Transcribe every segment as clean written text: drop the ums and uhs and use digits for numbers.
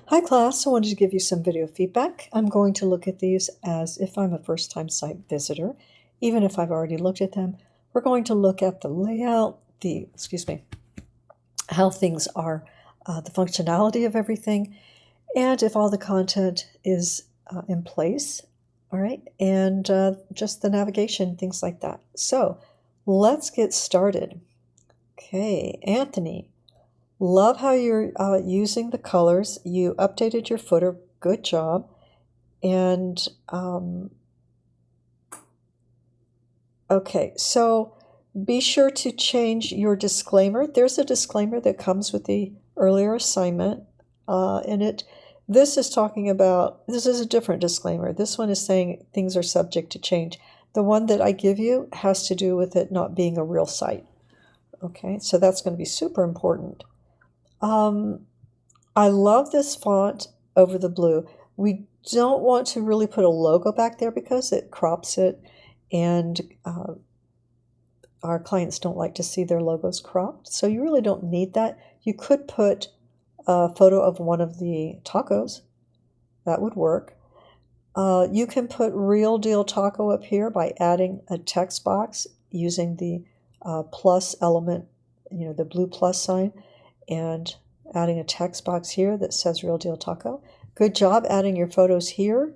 Hi class, I wanted to give you some video feedback. I'm going to look at these as if I'm a first-time site visitor, even if I've already looked at them. We're going to look at the layout, how things are, the functionality of everything, and if all the content is in place, all right, and just the navigation, things like that. So let's get started. Okay, Anthony. Love how you're using the colors. You updated your footer. Good job. And okay, so be sure to change your disclaimer. There's a disclaimer that comes with the earlier assignment in it. This is talking about, this is a different disclaimer. This one is saying things are subject to change. The one that I give you has to do with it not being a real site. Okay, so that's going to be super important. I love this font over the blue. We don't want to really put a logo back there because it crops it, and our clients don't like to see their logos cropped. So you really don't need that. You could put a photo of one of the tacos. That would work. You can put Real Deal Taco up here by adding a text box using the plus element, the blue plus sign, and adding a text box here that says Real Deal Taco. Good job adding your photos here.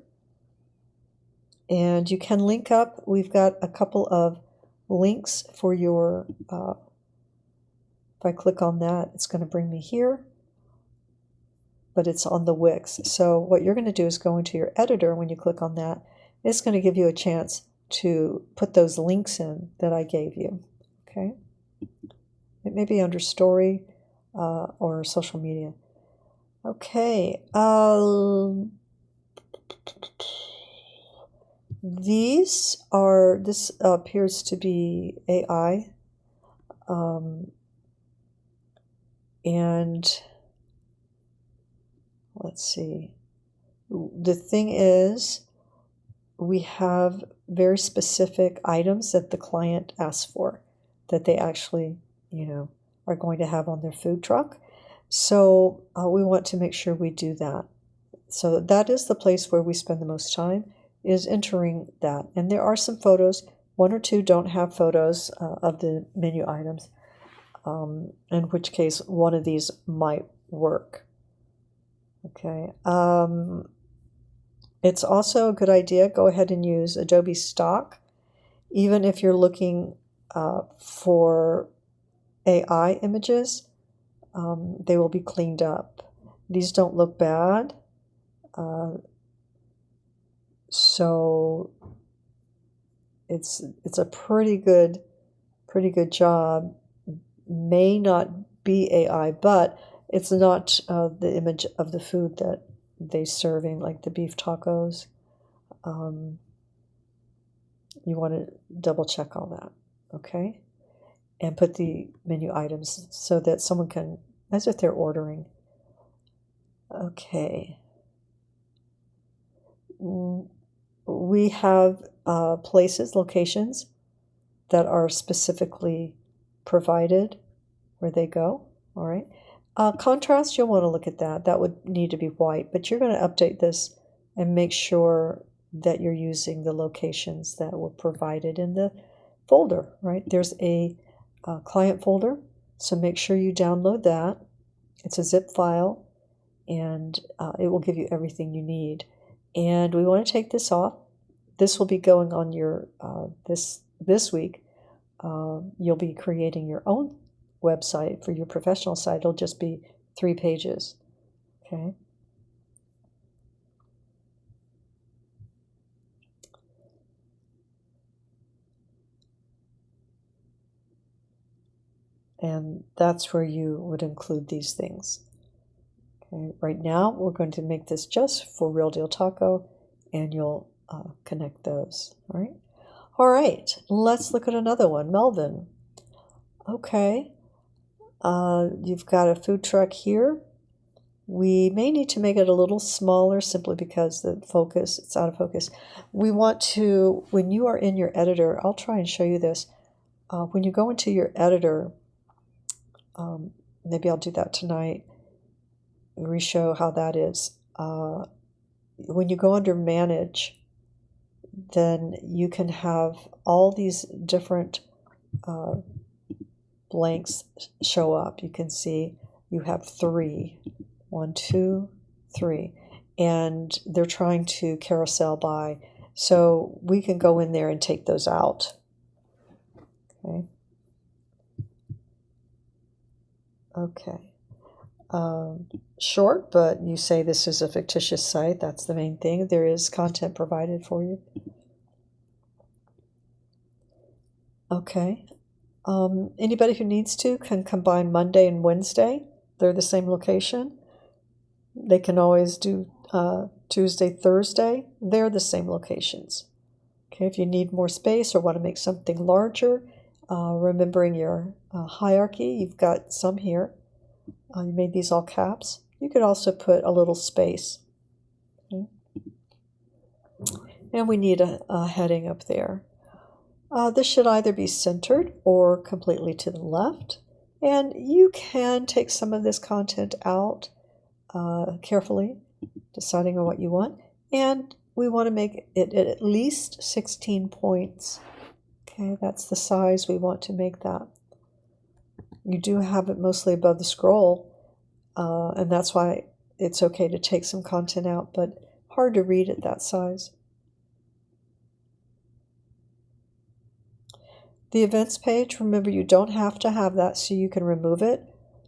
And you can link up. We've got a couple of links for your, if I click on that, it's going to bring me here, but it's on the Wix. So what you're going to do is go into your editor. When you click on that, it's going to give you a chance to put those links in that I gave you. Okay. It may be under story or social media. Okay. This appears to be AI. And let's see. The thing is, we have very specific items that the client asks for that they actually, are going to have on their food truck. So we want to make sure we do that. So that is the place where we spend the most time, is entering that. And there are some photos. One or two don't have photos of the menu items, in which case one of these might work. Okay. It's also a good idea, go ahead and use Adobe Stock. Even if you're looking for AI images, they will be cleaned up. These don't look bad. So it's a pretty good job. May not be AI, but it's not the image of the food that they're serving, like the beef tacos. You want to double check all that, okay? And put the menu items so that someone can, as if they're ordering. Okay. We have locations that are specifically provided where they go, all right? Contrast, you'll want to look at that. That would need to be white, but you're going to update this and make sure that you're using the locations that were provided in the folder, right? There's a client folder, so make sure you download that. It's a zip file, and it will give you everything you need. And we want to take this off. This will be going on your, this week. You'll be creating your own website for your professional site. It'll just be 3 pages, okay? And that's where you would include these things. Okay, right now we're going to make this just for Real Deal Taco, and you'll connect those. All right, let's look at another one. Melvin. Okay, you've got a food truck here. We may need to make it a little smaller simply because it's out of focus. We want to, when you are in your editor, I'll try and show you this. When you go into your editor, maybe I'll do that tonight. re-show how that is. When you go under Manage, then you can have all these different blanks show up. You can see you have 3. 1, 2, 3. And they're trying to carousel by. So we can go in there and take those out. Okay. Okay. Short, but you say this is a fictitious site. That's the main thing. There is content provided for you. Okay. Anybody who needs to can combine Monday and Wednesday. They're the same location. They can always do Tuesday, Thursday. They're the same locations. Okay, if you need more space or want to make something larger, remembering your hierarchy, you've got some here. You made these all caps. You could also put a little space. Okay. And we need a heading up there. This should either be centered or completely to the left. And you can take some of this content out carefully, deciding on what you want. And we want to make it at least 16 points. Okay, that's the size we want to make that. You do have it mostly above the scroll, and that's why it's okay to take some content out, but hard to read at that size. The events page, remember you don't have to have that, so you can remove it.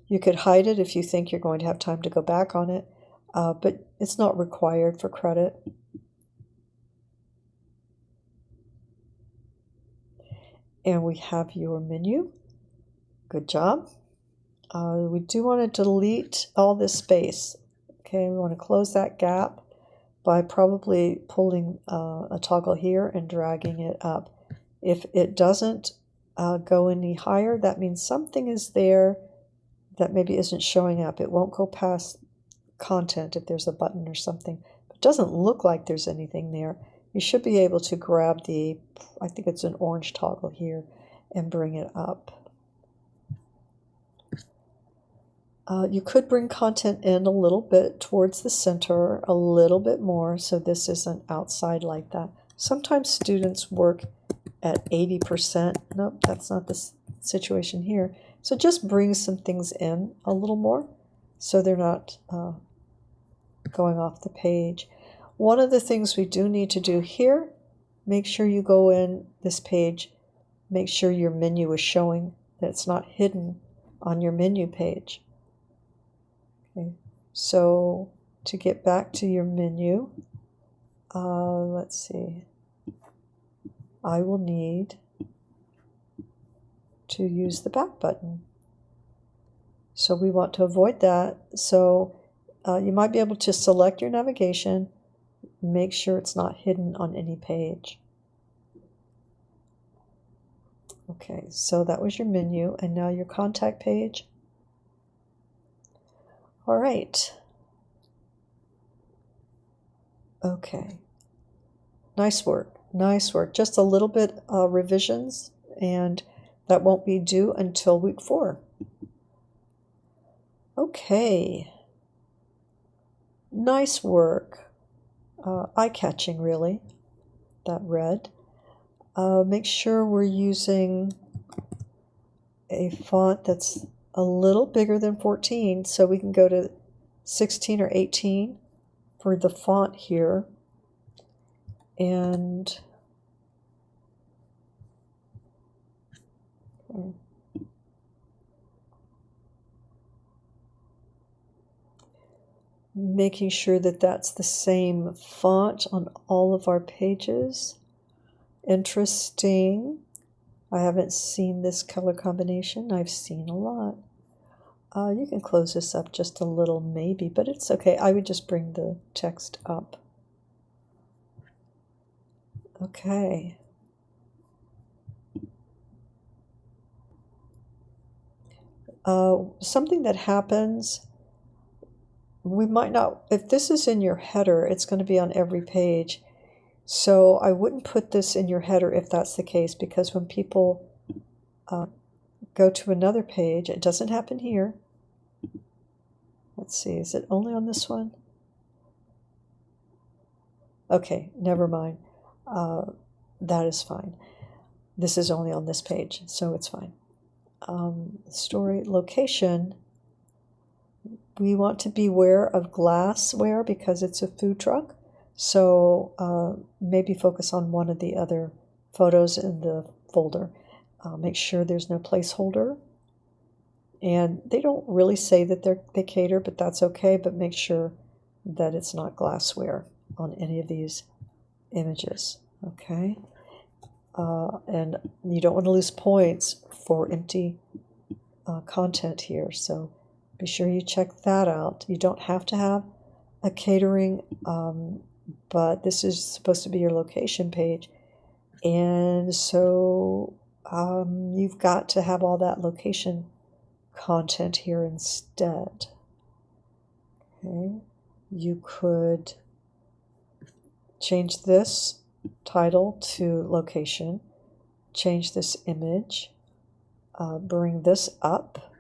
You could hide it if you think you're going to have time to go back on it, but it's not required for credit. And we have your menu. Good job. We do want to delete all this space. Okay, we want to close that gap by probably pulling a toggle here and dragging it up. If it doesn't go any higher, that means something is there that maybe isn't showing up. It won't go past content if there's a button or something. It doesn't look like there's anything there. You should be able to grab the, I think it's an orange toggle here, and bring it up. You could bring content in a little bit towards the center, a little bit more, so this isn't outside like that. Sometimes students work at 80%. Nope, that's not the situation here. So just bring some things in a little more so they're not going off the page. One of the things we do need to do here, make sure you go in this page, make sure your menu is showing, that it's not hidden on your menu page. Okay, so to get back to your menu, let's see, I will need to use the back button. So we want to avoid that. So you might be able to select your navigation, make sure it's not hidden on any page. Okay, so that was your menu, and now your contact page. All right. Okay. Nice work. Nice work. Just a little bit revisions, and that won't be due until week 4. Okay. Nice work. Eye-catching, really, that red. Make sure we're using a font that's a little bigger than 14, so we can go to 16 or 18 for the font here. And making sure that that's the same font on all of our pages. Interesting. I haven't seen this color combination. I've seen a lot. You can close this up just a little maybe, but it's okay. I would just bring the text up. Okay. Something that happens, we might not, if this is in your header, it's going to be on every page. So I wouldn't put this in your header if that's the case, because when people go to another page, it doesn't happen here. Let's see, is it only on this one? Okay, never mind. That is fine. This is only on this page, so it's fine. Story location. We want to beware of glassware because it's a food truck. So maybe focus on one of the other photos in the folder. Make sure there's no placeholder. And they don't really say that they cater, but that's okay. But make sure that it's not glassware on any of these images. Okay. And you don't want to lose points for empty content here. So be sure you check that out. You don't have to have a catering, but this is supposed to be your location page. And so you've got to have all that location content here instead. Okay. You could change this title to location, change this image, bring this up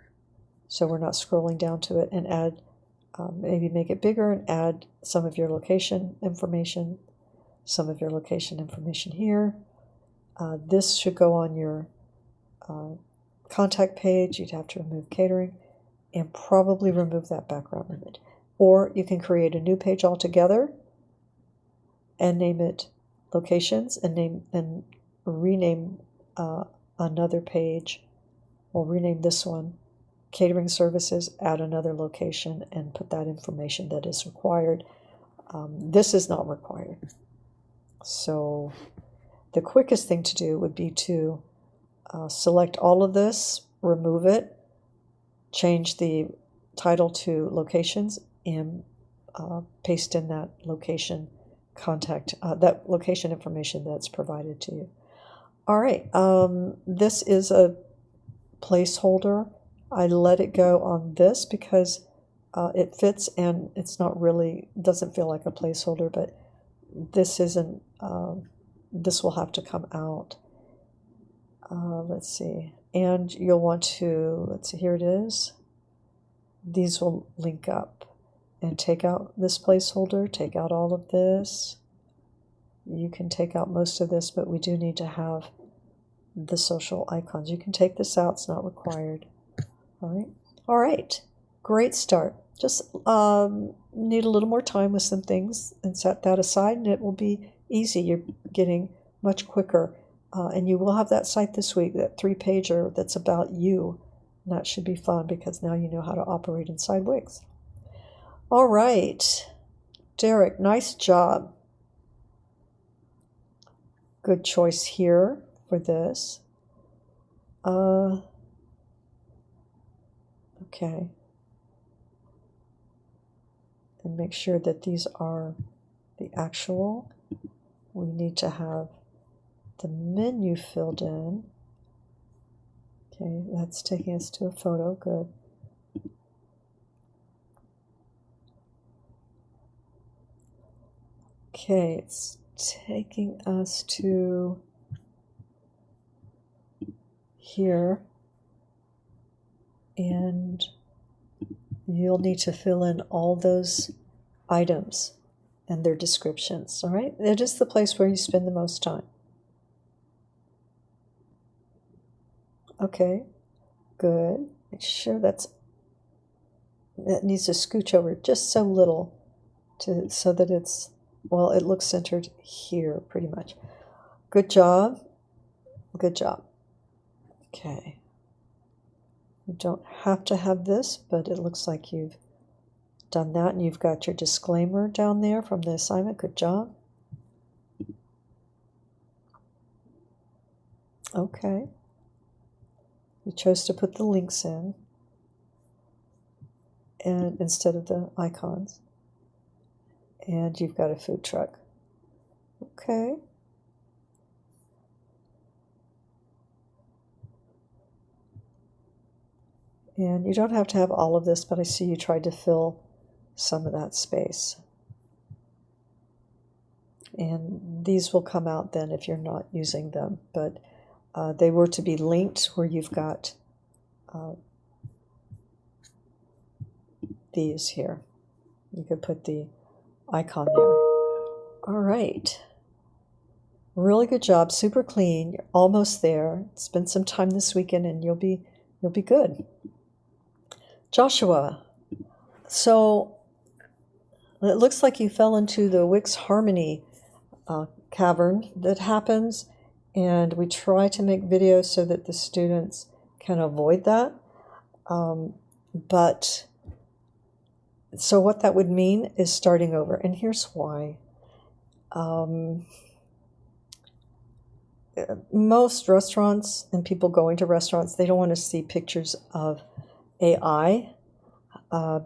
so we're not scrolling down to it, and add, maybe make it bigger and add some of your location information, here. This should go on your contact page. You'd have to remove catering and probably remove that background image. Or you can create a new page altogether and name it locations, and rename another page. We'll rename this one catering services, add another location, and put that information that is required. This is not required. So the quickest thing to do would be to select all of this, remove it, change the title to locations, and paste in that location contact, that location information that's provided to you. All right, this is a placeholder. I let it go on this because it fits, and it's not really, doesn't feel like a placeholder, but this isn't, this will have to come out. Let's see, and you'll want to, let's see, here it is. These will link up, and take out this placeholder, take out all of this. You can take out most of this, but we do need to have the social icons. You can take this out, it's not required. All right, great start. Just need a little more time with some things and set that aside, and it will be easy. You're getting much quicker, and you will have that site this week, that 3-pager that's about you. And that should be fun because now you know how to operate inside Wix. All right, Derek, nice job. Good choice here for this. Okay. And make sure that these are the actual. We need to have the menu filled in. Okay, that's taking us to a photo. Good. Okay, it's taking us to here, and you'll need to fill in all those items and their descriptions. All right, it is the place where you spend the most time. Okay, good. Make sure that needs to scooch over just so little so that it's, well, it looks centered here pretty much. Good job. Good job. Okay. You don't have to have this, but it looks like you've done that, and you've got your disclaimer down there from the assignment. Good job. Okay. You chose to put the links in and instead of the icons. And you've got a food truck. Okay. And you don't have to have all of this, but I see you tried to fill some of that space. And these will come out then if you're not using them, but they were to be linked where you've got these here. You could put the icon there. All right. Really good job. Super clean. You're almost there. Spend some time this weekend and you'll be good. Joshua, so it looks like you fell into the Wix Harmony cavern that happens, and we try to make videos so that the students can avoid that. But so what that would mean is starting over, and here's why. Most restaurants and people going to restaurants, they don't want to see pictures of AI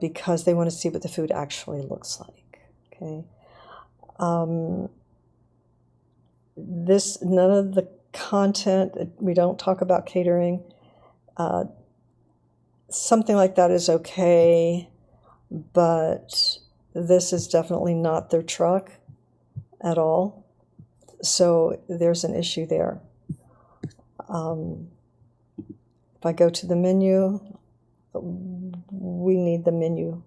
because they want to see what the food actually looks like. Okay. None of the content, we don't talk about catering. Something like that is okay, but this is definitely not their truck at all. So there's an issue there. If I go to the menu, we need the menu.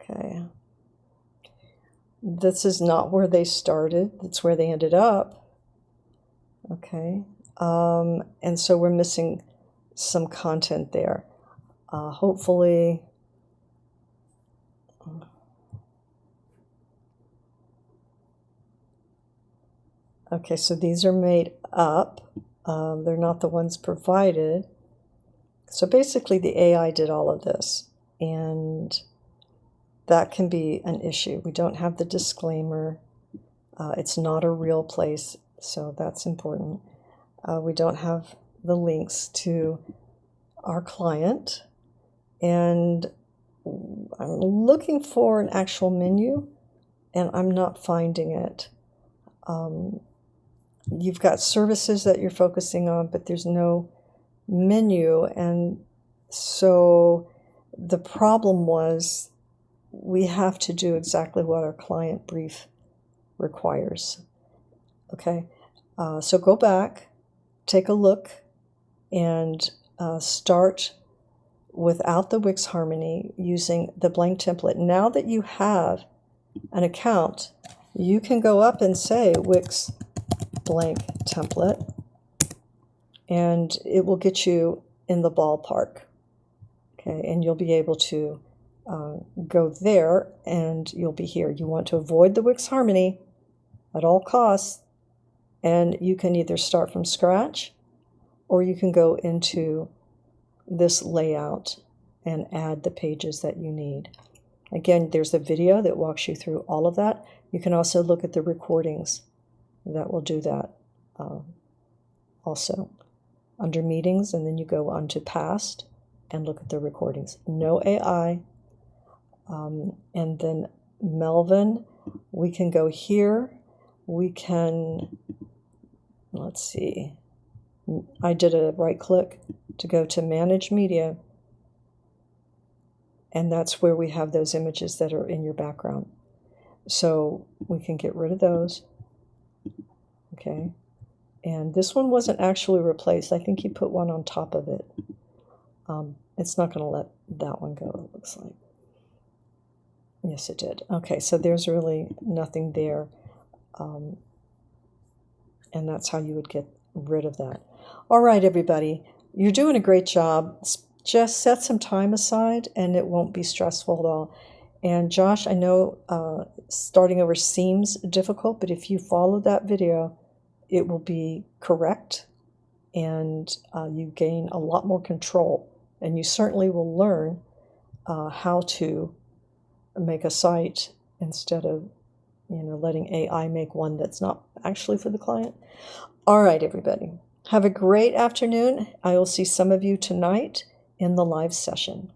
Okay. This is not where they started. It's where they ended up. Okay. And so we're missing some content there. Hopefully, okay, so these are made up. They're not the ones provided. So basically the AI did all of this, and that can be an issue. We don't have the disclaimer. It's not a real place, so that's important. We don't have the links to our client, and I'm looking for an actual menu, and I'm not finding it. You've got services that you're focusing on, but there's no menu, and so the problem was we have to do exactly what our client brief requires. Okay, so go back, take a look, and start without the Wix Harmony using the blank template. Now that you have an account, you can go up and say Wix blank template, and it will get you in the ballpark. Okay, and you'll be able to go there, and you'll be here. You want to avoid the Wix Harmony at all costs, and you can either start from scratch, or you can go into this layout and add the pages that you need. Again, there's a video that walks you through all of that. You can also look at the recordings that will do that also under meetings, and then you go on to past and look at the recordings. No AI. And then Melvin, we can go here. We can, let's see, I did a right click to go to Manage Media, and that's where we have those images that are in your background. So we can get rid of those. Okay, and this one wasn't actually replaced. I think he put one on top of it. It's not going to let that one go, it looks like. Yes, it did. Okay, so there's really nothing there. And that's how you would get rid of that. All right, everybody, you're doing a great job. Just set some time aside, and it won't be stressful at all. And Josh, I know starting over seems difficult, but if you follow that video, it will be correct, and you gain a lot more control. And you certainly will learn how to make a site instead of, letting AI make one that's not actually for the client. All right, everybody. Have a great afternoon. I will see some of you tonight in the live session.